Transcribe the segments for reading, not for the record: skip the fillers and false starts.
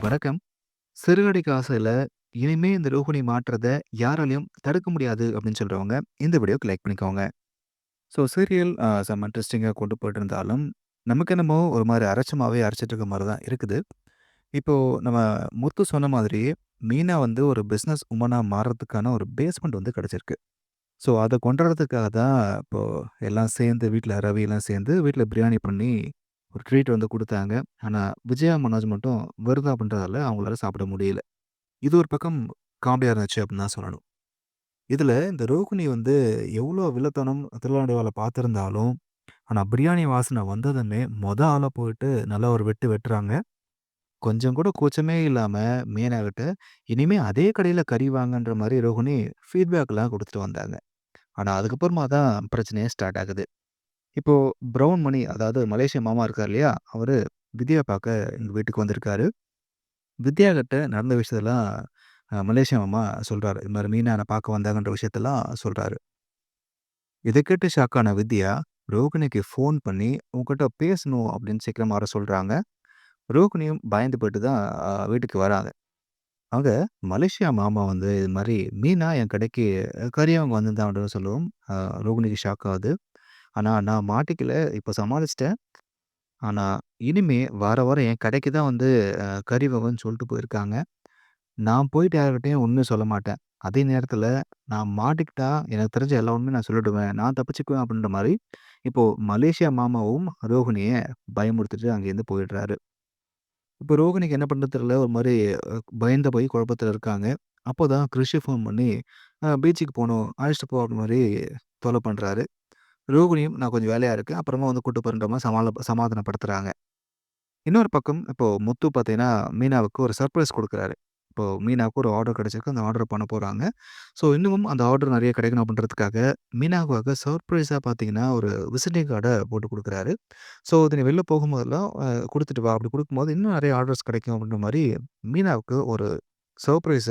வணக்கம். சிறுகடிக்க ஆசையில இனிமே இந்த ரோகிணி மாற்றத யாராலயும் தடுக்க முடியாது அப்படின்னு சொல்றவங்க, இந்த வீடியோக்கு லைக் பண்ணிக்கோங்க. ஸோ சீரியல் செம்ம இன்ட்ரஸ்டிங்கா கொண்டு போயிட்டு இருந்தாலும், நமக்கு என்னமோ ஒரு மாரி அரைச்ச மாவே அரைச்சிட்டு இருக்க மாரி தான் இருக்குது. இப்போ நம்ம முத்து சொன்ன மாதிரி, மீனா வந்து ஒரு பிசினஸ் வுமனா மாறுறதுக்கான ஒரு பேஸ்மெண்ட் வந்து கிடைச்சிருக்கு. ஸோ அத கொண்டு வரதுக்காக தான் இப்போ எல்லாம் சேர்ந்து வீட்ல ரவி எல்லாம் சேர்ந்து வீட்ல பிரியாணி பண்ணி ஒரு ட்ரீட் வந்து குடுத்தாங்க. ஆனா விஜயா, மனோஜ் மட்டும் விரதம் அப்படின்றதால அவங்களால சாப்பிட முடியல. இது ஒரு பக்கம் காமெடியா இருந்துச்சு அப்படின்னு தான் சொல்லணும். இதுல இந்த ரோகிணி வந்து எவ்வளோ வில்லத்தனம் திருவிளையாடல்ல பார்த்திருந்தாலும், ஆனா பிரியாணி வாசனை வந்ததுமே ஆளா போயிட்டு நல்லா ஒரு வெட்டு வெட்டுறாங்க. கொஞ்சம் கூட கூச்சமே இல்லாம மீனாகிட்ட, இனிமே அதே கடையில கறி வாங்கன்ற மாரி ரோகிணி ஃபீட்பேக்லாம் குடுத்துட்டு வந்தாங்க. ஆனா அதுக்கப்புறமா தான் பிரச்சனையே ஸ்டார்ட் ஆகுது. இப்போ ப்ரவுன் மணி அதாவது மலேசிய மாமா இருக்கார் இல்லையா? அவரு வித்யா பார்க்க எங்க வீட்டுக்கு வந்திருக்காரு. வித்யா கிட்ட நடந்த விஷயத்தெல்லாம் மலேசியா மாமா சொல்றாரு. இது மாரி மீனா என்ன பார்க்க வந்தாங்கன்ற விஷயத்தெல்லாம் சொல்றாரு. இத கேட்டு ஷாக் ஆன வித்யா, ரோகிணிக்கு ஃபோன் பண்ணி, "உன்கிட்ட பேசணும்" அப்படின்னு சீக்கிரமா வர சொல்றாங்க. ரோகிணியும் பயந்து போயிட்டு தான் வீட்டுக்கு வராங்க. அங்க மலேசியா மாமா வந்து இது மாரி மீனா என் கடைக்கு கறி வாங்க வந்திருந்தாங்கன்னு சொல்லவும், அ ரோகிணிக்கு ஷாக் ஆகுது. ஆனா நான் மாட்டிக்கல. இப்ப சமாளிச்சுட்டேன். ஆனா இனிமே வார வாரம் என் கடைக்கு தான் வந்து கறி வாங்கன்னு சொல்லிட்டு போயிருக்காங்க. நான் போயிட்டு யார்கிட்டயும் உண்மைய சொல்ல மாட்டேன். அதே நேரத்தில நான் மாட்டிக்கிட்டா, எனக்கு தெரிஞ்ச எல்லா உண்மையும் நான் சொல்லிடுவேன். நான் தப்பிச்சுக்குவேன் அப்படின்ற மாரி, இப்போ மலேசியா மாமாவும் ரோகிணிய பயமுறுத்திட்டு அங்கேருந்து போயிடுறாரு. இப்போ ரோகிணிக்கு என்ன பண்றது தெரியல. ஒரு மாரி பயந்து போய் குழப்பத்தில இருக்காங்க. அப்போதான் கிரிஷ் ஃபோன் பண்ணி, பீச்சுக்கு போணும். அழைச்சிட்டு போ" அப்படின்ற மாரி தொல்ல பண்றாரு. ரோகிணியும் நான் கொஞ்சம் வேலையா இருக்கேன். அப்புறமா வந்து கூட்டு போறேன்ற மாரி சமாதானப்படுத்துறாங்க. இன்னொரு பக்கம் இப்போ முத்து பார்த்தீங்கன்னா, மீனாவுக்கு ஒரு சர்ப்ரைஸ் குடுக்குறாரு. இப்போ மீனாவுக்கு ஒரு ஆர்டர் கிடைச்சிருக்கு. அந்த ஆர்டர் பண்ண போறாங்க. ஸோ இன்னமும் அந்த ஆர்டர் நெறைய கிடைக்கணும் அப்படின்றதுக்காக, மீனாவுக்காக சர்ப்ரைஸா பார்த்தீங்கன்னா, ஒரு விசிட்டிங் கார்ட போட்டு குடுக்குறாரு. ஸோ இது நீ வெளில போகும்போதெல்லாம் குடுத்துட்டு வா. அப்படி குடுக்கும்போது இன்னும் நெறைய ஆர்டர்ஸ் கிடைக்கும் அப்படின்ற மாரி மீனாவுக்கு ஒரு சர்ப்ரைஸ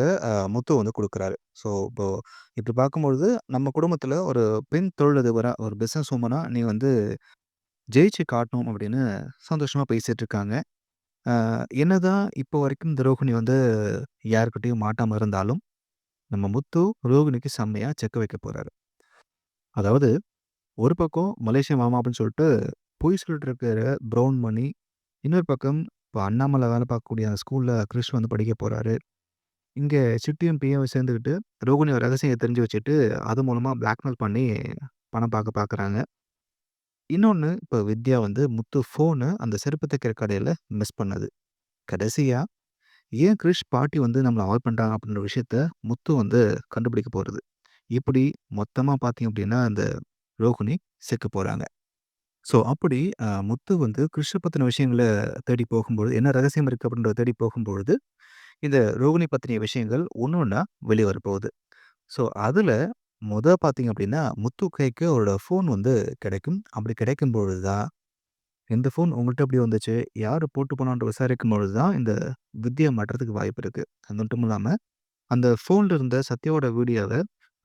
முத்து வந்து குடுக்குறாரு. ஸோ இப்போ இப்படி பார்க்கும்பொழுது, நம்ம குடும்பத்தில ஒரு பெண் தொழிலதிபரா, ஒரு பிசினஸ் வுமனா நீ வந்து ஜெயிச்சு காட்டணும் அப்படின்னு சந்தோஷமா பேசிட்டு இருக்காங்க. அ என்னதான் இப்போ வரைக்கும் இந்த ரோகிணி வந்து யார்கிட்டயும் மாட்டாம இருந்தாலும், நம்ம முத்து ரோகிணிக்கு செம்மையா செக்க வைக்க போறாரு. அதாவது ஒரு பக்கம் மலேசியா மாமா அப்படின்னு சொல்லிட்டு பொய் சொல்லிட்டு இருக்கிற ப்ரவுன் மணி, இன்னொரு பக்கம் இப்போ அண்ணாமலை வேலை பார்க்கக்கூடிய அந்த ஸ்கூல்ல கிறிஷ் வந்து படிக்க போறாரு. இங்க சிட்டியும் பியும் சேர்ந்துக்கிட்டு ரோகிணியோட ரகசியம் தெரிஞ்சு வச்சுட்டு, அது மூலமா பிளாக்மெயில் பண்ணி பணம் பார்க்க பார்க்குறாங்க. இன்னொன்னு இப்போ வித்யா வந்து முத்து ஃபோன அந்த செருப்பு தைக்கிற கடையில மிஸ் பண்ணது. கடைசியா ஏன் கிரிஷ் பாட்டி வந்து நம்மள அவாய்ட் பண்றாங்க அப்படின்ற விஷயத்த முத்து வந்து கண்டுபிடிக்க போறது. இப்படி மொத்தமா பார்த்தீங்க அப்படின்னா, அந்த ரோகிணி சிக்க போறாங்க. ஸோ அப்படி முத்து வந்து கிரிஷ பத்தின விஷயங்கள தேடி போகும்பொழுது, என்ன ரகசியம் இருக்கு அப்படின்றத தேடி போகும்பொழுது, இந்த ரோகிணி பத்தினிய விஷயங்கள் ஒண்ணு ஒண்ணா வெளிய வரப்போகுது. ஸோ அதுல பார்த்தீங்க அப்படின்னா, முத்து கைக்கு அவரோட ஃபோன் வந்து கிடைக்கும். அப்படி கிடைக்கும் பொழுது தான், இந்த ஃபோன் உங்கள்ட்ட எப்படி வந்துச்சு? யாரு போட்டு போனான்னு விசாரிக்கும் பொழுது தான், இந்த வித்திய மாட்டுறதுக்கு வாய்ப்பு இருக்கு. அது மட்டும் இல்லாம அந்த ஃபோன்ல இருந்த சத்யாவோட வீடியோவ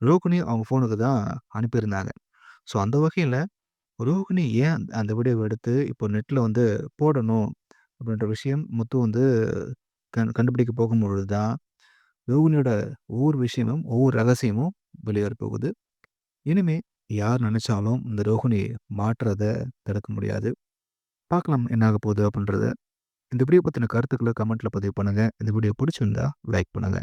ரோகிணி அவங்க ஃபோனுக்கு தான் அனுப்பியிருந்தாங்க. ஸோ அந்த வகையில ரோகிணி ஏன் அந்த வீடியோவ எடுத்து இப்போ நெட்ல வந்து போடணும் அப்படின்ற விஷயம் முத்து வந்து கண்டுபிடிக்க போகும்பொழுது தான், ரோகிணியோட ஒவ்வொரு விஷயமும், ஒவ்வொரு ரகசியமும் வெளிய வரப்போகுது. இனிமே யார் நெனச்சாலும் இந்த ரோகிணி மாட்றத தடுக்க முடியாது. பார்க்கலாம் என்ன ஆக போகுது அப்படின்றத. இந்த வீடியோ பத்தின கருத்துக்கள கமெண்ட்ல பதிவு பண்ணுங்க. இந்த வீடியோ பிடிச்சிருந்தா லைக் பண்ணுங்க.